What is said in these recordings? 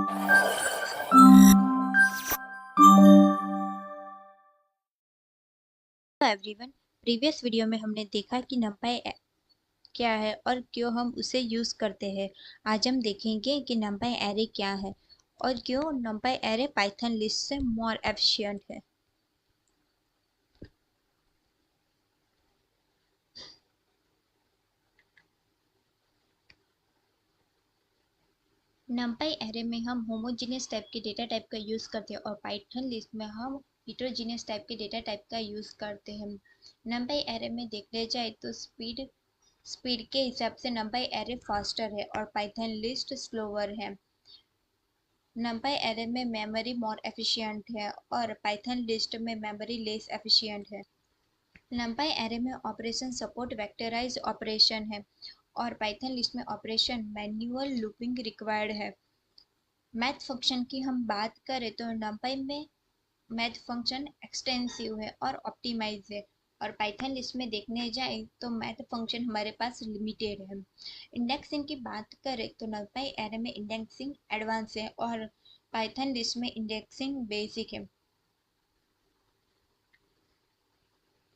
Hello everyone. Previous video में हमने देखा कि numpy क्या है और क्यों हम उसे यूज़ करते हैं। आज हम देखेंगे कि numpy एरे क्या है और क्यों numpy एरे पाइथन लिस्ट से मोर एफिशिएंट है। numpy एरे में हम होमोजीनियस टाइप के डेटा टाइप का यूज़ करते हैं और पाइथन लिस्ट में हम हेटेरोजीनियस टाइप के डेटा टाइप का यूज़ करते हैं। numpy एरे में देख ले जाए तो स्पीड के हिसाब से numpy एरे फास्टर है और पाइथन लिस्ट स्लोवर है। numpy एरे में मेमोरी मोर एफिशिएंट है और पाइथन लिस्ट में मेमोरी लेस एफिशिएंट है। numpy एरे में ऑपरेशन सपोर्ट वेक्टराइज्ड ऑपरेशन है और पाइथन लिस्ट में ऑपरेशन मैन्युअल लूपिंग रिक्वायर्ड है। मैथ फंक्शन की हम बात करें तो numpy में मैथ फंक्शन एक्सटेंसिव है और ऑप्टिमाइज है और पाइथन लिस्ट में देखने जाए तो मैथ फंक्शन हमारे पास लिमिटेड है। इंडेक्सिंग की बात करें तो numpy एरे में इंडेक्सिंग एडवांस है और पाइथन लिस्ट में इंडेक्सिंग बेसिक है।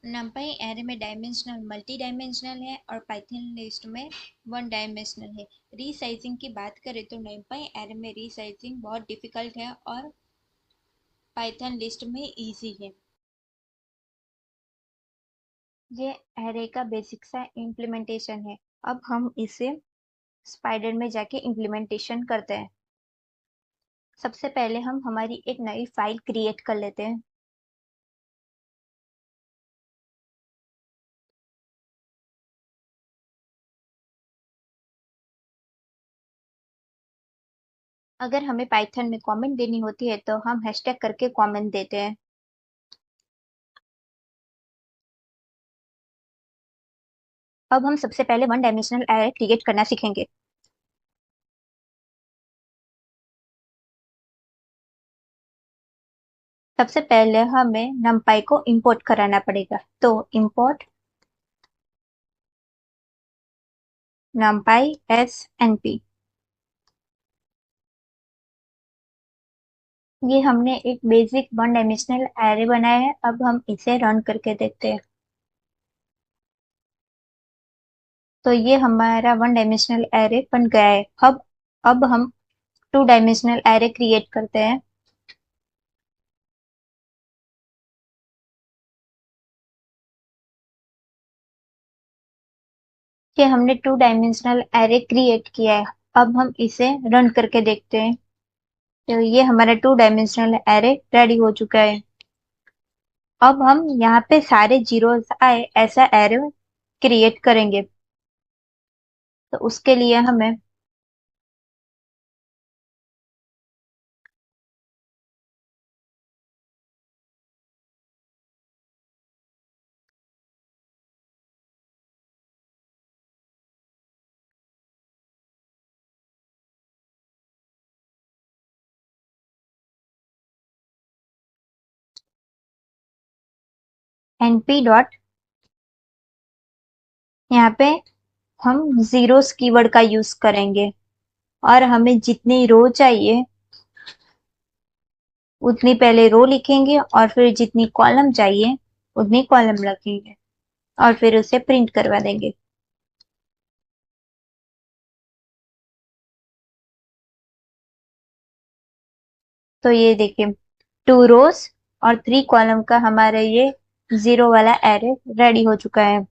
numpy एरे में डायमेंशनल मल्टी डायमेंशनल है और पाइथन लिस्ट में वन डायमेंशनल है। रीसाइजिंग की बात करें तो numpy एरे में रीसाइजिंग बहुत डिफिकल्ट है और पाइथन लिस्ट में इजी है। ये एरे का बेसिक सा इम्प्लीमेंटेशन है। अब हम इसे स्पाइडर में जाके इम्प्लीमेंटेशन करते हैं। सबसे पहले हम हमारी एक नई फाइल क्रिएट कर लेते हैं। अगर हमें पाइथन में कमेंट देनी होती है तो हम हैशटैग करके कमेंट देते हैं। अब हम सबसे पहले वन डायमेंशनल एरे क्रिएट करना सीखेंगे। सबसे पहले हमें numpy को इंपोर्ट कराना पड़ेगा, तो इंपोर्ट numpy snp। ये हमने एक बेसिक वन डायमेंशनल एरे बनाया है। अब हम इसे रन करके देखते हैं। तो ये हमारा वन डायमेंशनल एरे बन गया है। अब हम टू डायमेंशनल एरे क्रिएट करते हैं। ये हमने टू डायमेंशनल एरे क्रिएट किया है। अब हम इसे रन करके देखते हैं। तो ये हमारा टू डायमेंशनल एरे रेडी हो चुका है। अब हम यहाँ पे सारे जीरोस आए ऐसा एरे क्रिएट करेंगे। तो उसके लिए हमें np डॉट यहाँ पे हम जीरोस कीवर्ड का यूज करेंगे और हमें जितनी रो चाहिए उतनी पहले रो लिखेंगे और फिर जितनी कॉलम चाहिए उतनी कॉलम रखेंगे और फिर उसे प्रिंट करवा देंगे। तो ये देखिए 2 रोज और 3 कॉलम का हमारा ये जीरो वाला एरे रेडी हो चुका है।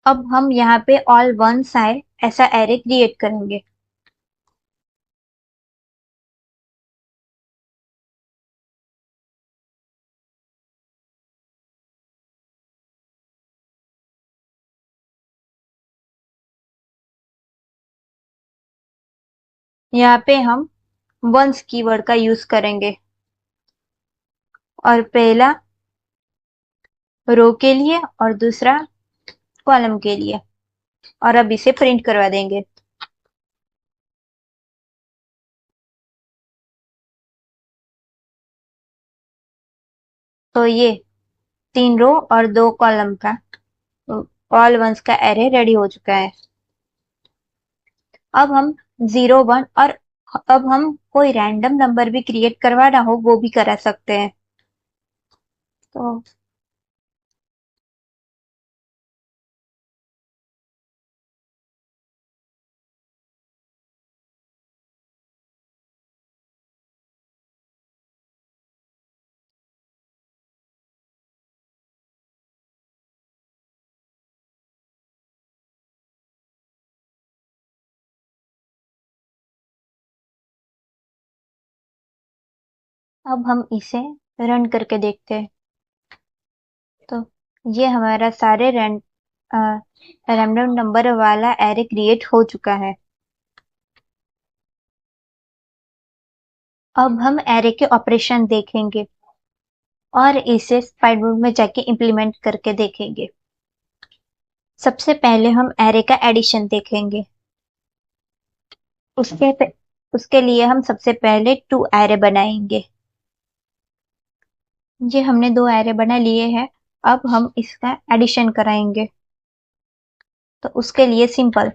अब हम यहाँ पे ऑल वंस आए ऐसा एरे क्रिएट करेंगे। यहाँ पे हम वंस कीवर्ड का यूज करेंगे और पहला रो के लिए और दूसरा कॉलम के लिए और अब इसे प्रिंट करवा देंगे। तो ये 3 रो और 2 कॉलम का ऑल वंस का एरे रेडी हो चुका है। अब हम 0 1 और अब हम कोई रैंडम नंबर भी क्रिएट करवाना हो वो भी करा सकते हैं। तो अब हम इसे रन करके देखते हैं। तो ये हमारा सारे रैंडम नंबर वाला एरे क्रिएट हो चुका है। अब हम एरे के ऑपरेशन देखेंगे और इसे स्पाइडर में जाके इम्प्लीमेंट करके देखेंगे। सबसे पहले हम एरे का एडिशन देखेंगे। उसके उसके लिए हम सबसे पहले 2 एरे बनाएंगे। ये हमने 2 एरे बना लिए हैं। अब हम इसका एडिशन कराएंगे। तो उसके लिए सिंपल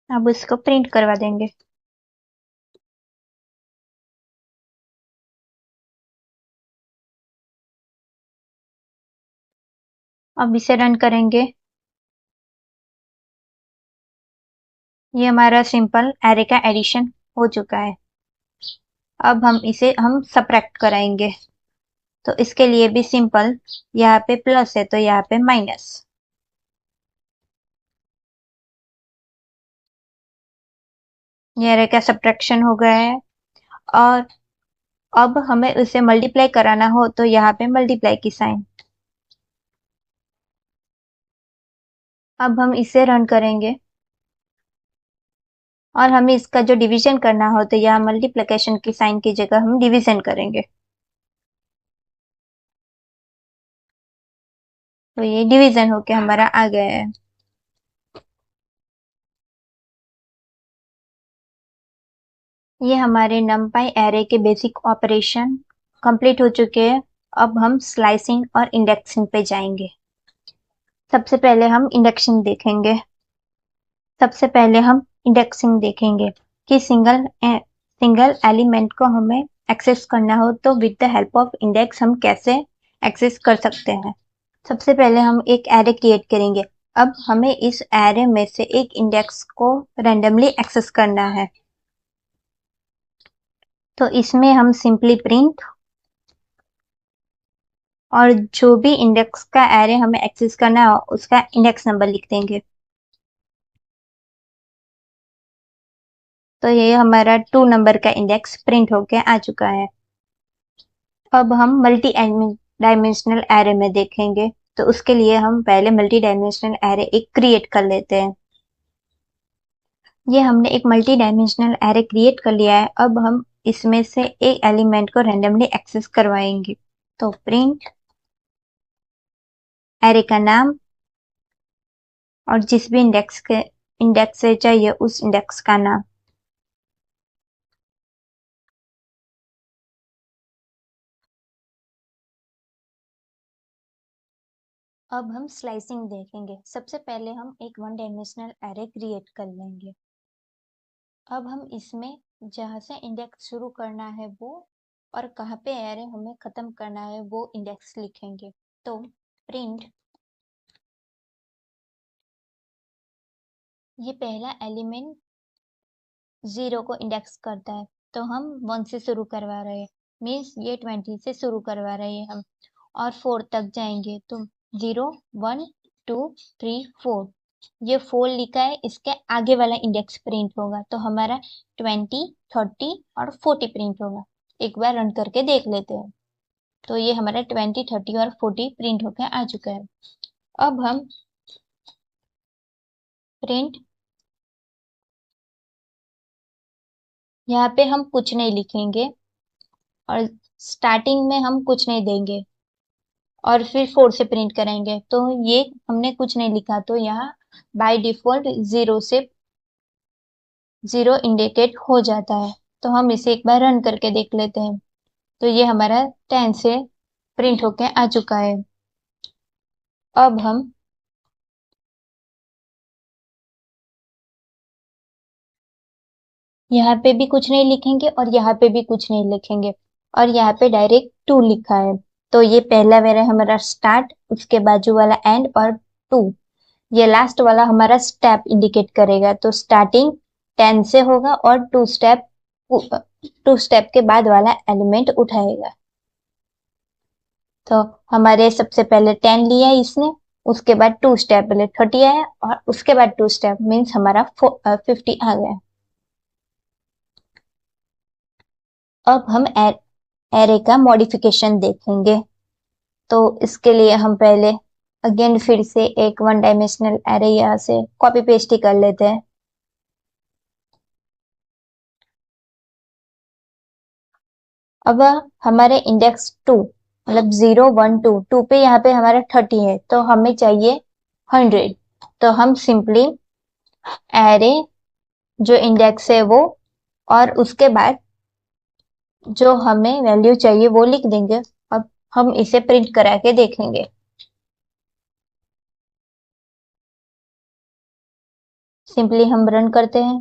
अब इसको प्रिंट करवा देंगे। अब इसे रन करेंगे। ये हमारा सिंपल एरे का एडिशन हो चुका है। अब हम सबट्रैक्ट कराएंगे। तो इसके लिए भी सिंपल, यहाँ पे प्लस है तो यहाँ पे माइनस। ये एरे का सबट्रैक्शन हो गया है। और अब हमें उसे मल्टीप्लाई कराना हो तो यहाँ पे मल्टीप्लाई की साइन। अब हम इसे रन करेंगे और हमें इसका जो डिवीजन करना हो तो यहाँ मल्टीप्लिकेशन की साइन की जगह हम डिवीजन करेंगे। तो ये डिवीजन होके हमारा आ गया है। ये हमारे numpy एरे के बेसिक ऑपरेशन कंप्लीट हो चुके हैं। अब हम स्लाइसिंग और इंडेक्सिंग पे जाएंगे। सबसे पहले हम इंडेक्सिंग देखेंगे। सबसे पहले हम इंडेक्सिंग देखेंगे कि सिंगल एलिमेंट को हमें एक्सेस करना हो तो with the help of index हम कैसे एक्सेस कर सकते हैं। सबसे पहले हम एक एरे क्रिएट करेंगे। अब हमें इस एरे में से एक इंडेक्स को रैंडमली एक्सेस करना है। तो इसमें हम सिंपली प्रिंट और जो भी इंडेक्स का एरे हमें एक्सेस करना हो उसका इंडेक्स नंबर लिख देंगे। तो ये हमारा 2 नंबर का इंडेक्स प्रिंट होके आ चुका है। अब हम मल्टी डायमेंशनल एरे में देखेंगे। तो उसके लिए हम पहले मल्टी डायमेंशनल एरे एक क्रिएट कर लेते हैं। ये हमने एक मल्टी डायमेंशनल एरे क्रिएट कर लिया है। अब हम इसमें से एक एलिमेंट को रैंडमली एक्सेस करवाएंगे। तो प्रिंट एरे का नाम और जिस भी इंडेक्स से चाहिए उस इंडेक्स का नाम। अब हम स्लाइसिंग देखेंगे। सबसे पहले हम एक 1 डायमेंशनल एरे क्रिएट कर लेंगे। अब हम इसमें जहाँ से इंडेक्स शुरू करना है वो और कहाँ पे एरे हमें खत्म करना है वो इंडेक्स लिखेंगे। तो प्रिंट ये पहला एलिमेंट 0 को इंडेक्स करता है तो हम 1 से शुरू करवा रहे हैं, मीन्स ये 20 से शुरू करवा रहे हैं हम और 4 तक जाएंगे। तो 0 1 2 3 4 ये 4 लिखा है, इसके आगे वाला इंडेक्स प्रिंट होगा तो हमारा 20 30 और 40 प्रिंट होगा। एक बार रन करके देख लेते हैं। तो ये हमारा 20 30 और 40 प्रिंट होकर आ चुका है। अब हम प्रिंट, यहाँ पे हम कुछ नहीं लिखेंगे और स्टार्टिंग में हम कुछ नहीं देंगे और फिर 4 से प्रिंट करेंगे। तो ये हमने कुछ नहीं लिखा, तो यहाँ बाय डिफॉल्ट 0 से 0 इंडिकेट हो जाता है। तो हम इसे एक बार रन करके देख लेते हैं। तो ये हमारा 10 से प्रिंट होके आ चुका है। अब हम यहाँ पे भी कुछ नहीं लिखेंगे और यहाँ पे भी कुछ नहीं लिखेंगे, और यहाँ पे डायरेक्ट 2 लिखा है। तो ये पहला वेरा हमारा स्टार्ट, उसके बाजू वाला एंड और 2, ये लास्ट वाला हमारा स्टेप इंडिकेट करेगा। तो स्टार्टिंग 10 से होगा और 2 स्टेप के बाद वाला एलिमेंट उठाएगा। तो हमारे सबसे पहले 10 लिया इसने, उसके बाद 2 स्टेप पहले 30 आया और उसके बाद 2 स्टेप मीन्स हमारा 50 आ गया। अब हम एरे का मॉडिफिकेशन देखेंगे। तो इसके लिए हम पहले अगेन फिर से एक 1 डायमेंशनल एरे यहाँ से कॉपी पेस्ट ही कर लेते हैं। अब हमारे इंडेक्स 2 मतलब 0 1 2 2 पे यहाँ पे हमारा 30 है, तो हमें चाहिए 100। तो हम सिंपली एरे जो इंडेक्स है वो, और उसके बाद जो हमें वैल्यू चाहिए वो लिख देंगे। अब हम इसे प्रिंट करा के देखेंगे। सिंपली हम रन करते हैं।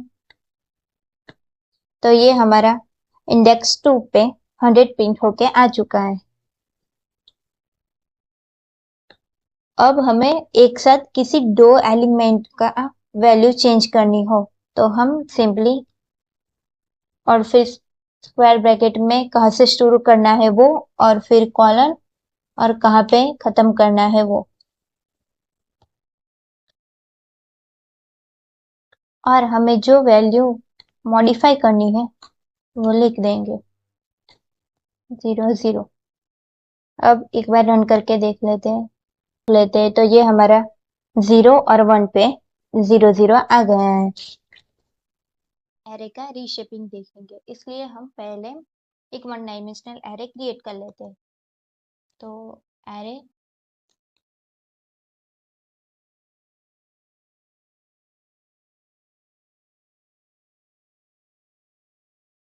तो ये हमारा इंडेक्स 2 पे 100 प्रिंट होके आ चुका है। अब हमें एक साथ किसी दो एलिमेंट का वैल्यू चेंज करनी हो, तो हम सिंपली और फिर स्क्वायर ब्रैकेट में कहाँ से शुरू करना है वो, और फिर कॉलन, और कहाँ पे खत्म करना है वो, और हमें जो वैल्यू मॉडिफाई करनी है वो लिख देंगे 0 0। अब एक बार रन करके देख लेते हैं। तो ये हमारा 0 और 1 पे 0 0 आ गया है। एरे का रीशेपिंग देखेंगे, इसलिए हम पहले एक 1 डायमेंशनल एरे क्रिएट कर लेते हैं। तो एरे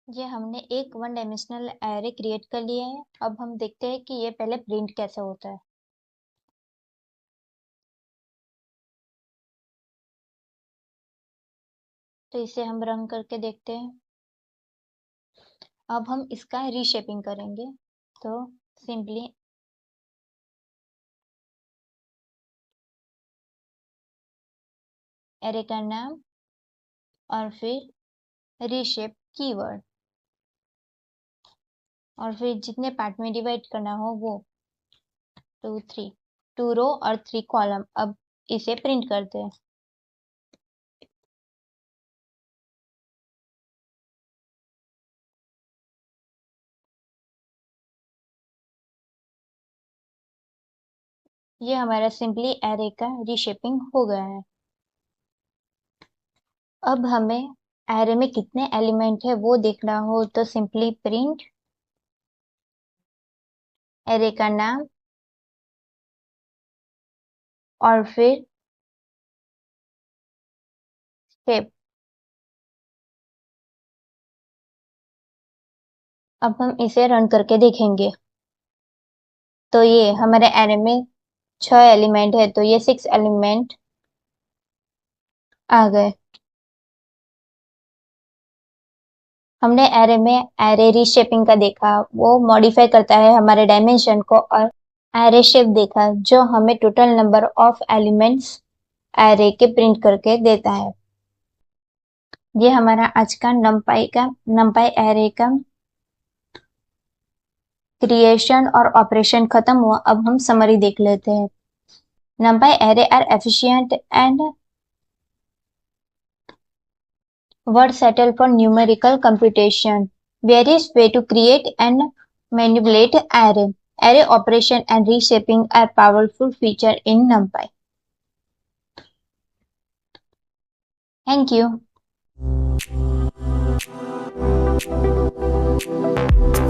ये हमने एक 1 डायमेंशनल एरे क्रिएट कर लिया है। अब हम देखते हैं कि ये पहले प्रिंट कैसे होता है। तो इसे हम रन करके देखते हैं। अब हम इसका रीशेपिंग करेंगे। तो सिंपली एरे का नाम और फिर रीशेप कीवर्ड, और फिर जितने पार्ट में डिवाइड करना हो वो 2 3, 2 रो और 3 कॉलम। अब इसे प्रिंट करते हैं। ये हमारा सिंपली एरे का रीशेपिंग हो गया है। अब हमें एरे में कितने एलिमेंट है वो देखना हो, तो सिंपली प्रिंट एरे का नाम और फिर शेप। अब हम इसे रन करके देखेंगे। तो ये हमारे एरे में 6 एलिमेंट है, तो ये 6 एलिमेंट आ गए। हमने एरे में एरे रीशेपिंग का देखा, वो मॉडिफाई करता है हमारे डायमेंशन को, और एरे शेप देखा जो हमें total number of elements array के प्रिंट करके देता है। ये हमारा आज का नंपाई एरे का क्रिएशन और ऑपरेशन खत्म हुआ। अब हम समरी देख लेते हैं। NumPy array are efficient and versatile for numerical computation. Various way to create and manipulate array. Array operation and reshaping are powerful feature in NumPy. Thank you.